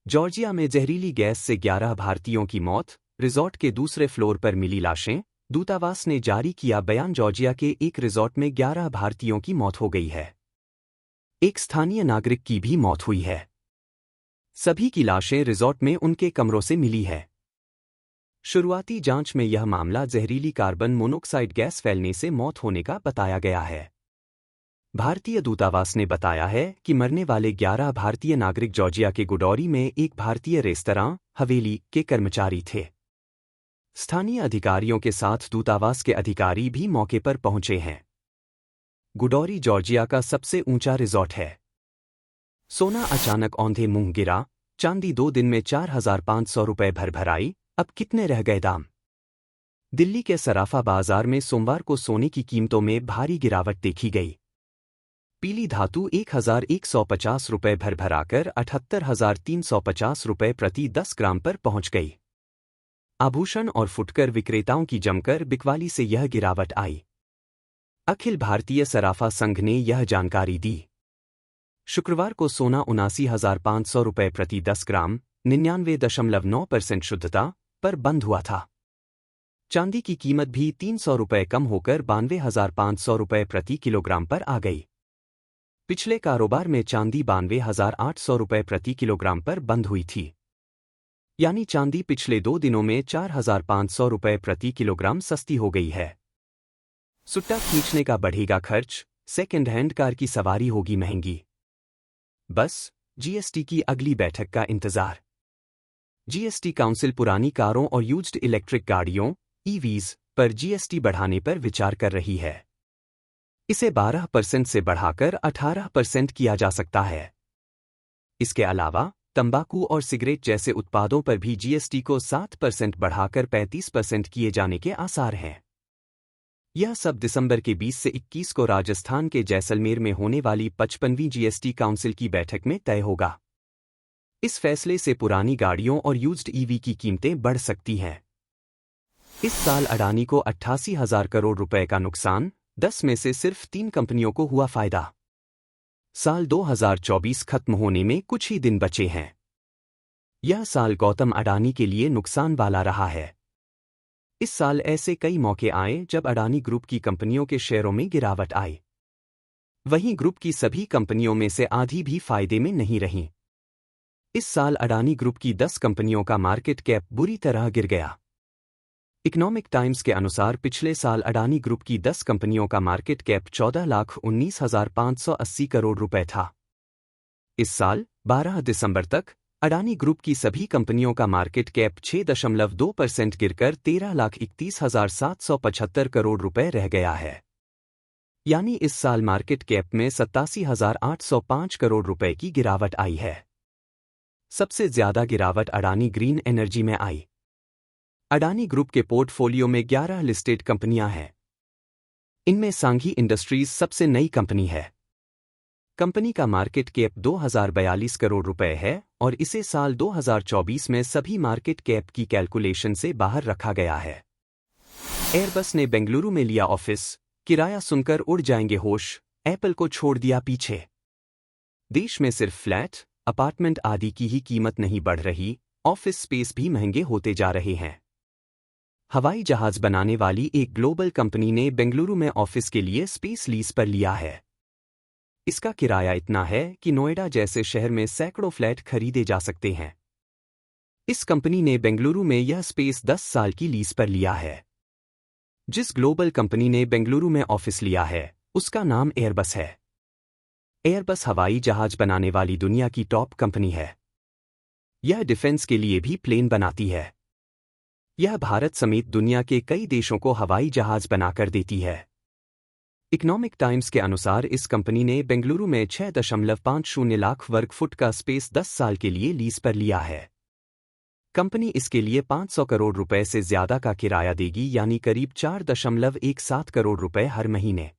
Georgia में जहरीली gas से 11 भारतीयों की मौत, रिजॉर्ट के दूसरे फ्लोर पर मिली लाशें। दूतावास ने जारी किया बयान। जॉर्जिया के एक रिजॉर्ट में 11 भारतीयों की मौत हो गई है। एक स्थानीय नागरिक की भी मौत हुई है। सभी की लाशें रिजॉर्ट में उनके कमरों से मिली है। शुरुआती जांच में यह मामला जहरीली कार्बन मोनोक्साइड गैस फैलने से मौत होने का बताया गया है। भारतीय दूतावास ने बताया है कि मरने वाले 11 भारतीय नागरिक जॉर्जिया के गुडौरी में एक भारतीय रेस्तरां हवेली के कर्मचारी थे। स्थानीय अधिकारियों के साथ दूतावास के अधिकारी भी मौके पर पहुंचे हैं। गुडौरी जॉर्जिया का सबसे ऊंचा रिजॉर्ट है। सोना अचानक औंधे मुंह गिरा। चांदी 2 दिन में 4,500 रुपये भरभराई। अब कितने रह गए दाम? दिल्ली के सराफा बाजार में सोमवार को सोने की कीमतों में भारी गिरावट देखी गई। पीली धातु 1,150 रुपये भरभराकर 78,350 रुपये प्रति 10 ग्राम पर पहुंच गई। आभूषण और फुटकर विक्रेताओं की जमकर बिकवाली से यह गिरावट आई। अखिल भारतीय सराफा संघ ने यह जानकारी दी। शुक्रवार को सोना 79,500 रुपये प्रति 10 ग्राम 99.9% शुद्धता पर बंद हुआ था। चांदी की कीमत भी 300 रुपये कम होकर 92,500 रुपये प्रति किलोग्राम पर आ गई। पिछले कारोबार में चांदी 92,800 रुपये प्रति किलोग्राम पर बंद हुई थी। यानी चांदी पिछले 2 दिनों में 4,500 रुपये प्रति किलोग्राम सस्ती हो गई है। सुट्टा खींचने का बढ़ेगा खर्च, सेकेंड हैंड कार की सवारी होगी महंगी। बस जीएसटी की अगली बैठक का इंतजार। जीएसटी काउंसिल पुरानी कारों और यूज्ड इलेक्ट्रिक गाड़ियों ईवीज पर जीएसटी बढ़ाने पर विचार कर रही है। इसे 12% से बढ़ाकर 18% किया जा सकता है। इसके अलावा तंबाकू और सिगरेट जैसे उत्पादों पर भी जीएसटी को 7% बढ़ाकर 35% किए जाने के आसार हैं। यह सब दिसंबर के 20 से 21 को राजस्थान के जैसलमेर में होने वाली 55वीं जीएसटी काउंसिल की बैठक में तय होगा। इस फैसले से पुरानी गाड़ियों और यूज्ड ईवी की कीमतें बढ़ सकती हैं। इस साल अडानी को 88,000 करोड़ रुपए का नुकसान, 10 में से सिर्फ 3 कंपनियों को हुआ फायदा। साल 2024 खत्म होने में कुछ ही दिन बचे हैं। यह साल गौतम अडानी के लिए नुकसान वाला रहा है। इस साल ऐसे कई मौके आए जब अडानी ग्रुप की कंपनियों के शेयरों में गिरावट आई। वहीं ग्रुप की सभी कंपनियों में से आधी भी फायदे में नहीं रहीं। इस साल अडानी ग्रुप की 10 कंपनियों का मार्केट कैप बुरी तरह गिर गया। इकोनॉमिक टाइम्स के अनुसार पिछले साल अडानी ग्रुप की 10 कंपनियों का मार्केट कैप 14,19,580 करोड़ रुपए था। इस साल 12 दिसंबर तक अडानी ग्रुप की सभी कंपनियों का मार्केट कैप 6.2% गिरकर 13,31,775 करोड़ रुपए रह गया है। यानी इस साल मार्केट कैप में 87,805 करोड़ रुपए की गिरावट आई है। सबसे ज्यादा गिरावट अडानी ग्रीन एनर्जी में आई। अडानी ग्रुप के पोर्टफोलियो में 11 लिस्टेड कंपनियां हैं। इनमें सांघी इंडस्ट्रीज सबसे नई कंपनी है। कंपनी का मार्केट कैप 2,042 करोड़ रुपए है और इसे साल 2024 में सभी मार्केट कैप की कैलकुलेशन से बाहर रखा गया है। एयरबस ने बेंगलुरु में लिया ऑफिस, किराया सुनकर उड़ जाएंगे होश, एप्पल को छोड़ दिया पीछे। देश में सिर्फ फ्लैट, अपार्टमेंट आदि की ही कीमत नहीं बढ़ रही, ऑफिस स्पेस भी महंगे होते जा रहे हैं। हवाई जहाज बनाने वाली एक ग्लोबल कंपनी ने बेंगलुरु में ऑफिस के लिए स्पेस लीज पर लिया है। इसका किराया इतना है कि नोएडा जैसे शहर में सैकड़ों फ्लैट खरीदे जा सकते हैं। इस कंपनी ने बेंगलुरु में यह स्पेस 10 साल की लीज पर लिया है। जिस ग्लोबल कंपनी ने बेंगलुरु में ऑफिस लिया है उसका नाम एयरबस है। एयरबस हवाई जहाज बनाने वाली दुनिया की टॉप कंपनी है। यह डिफेंस के लिए भी प्लेन बनाती है। यह भारत समेत दुनिया के कई देशों को हवाई जहाज बनाकर देती है। इकोनॉमिक टाइम्स के अनुसार इस कंपनी ने बेंगलुरु में 6.50 लाख वर्ग फुट का स्पेस 10 साल के लिए लीज पर लिया है। कंपनी इसके लिए 500 करोड़ रुपए से ज्यादा का किराया देगी, यानी करीब 4.17 करोड़ रुपए हर महीने।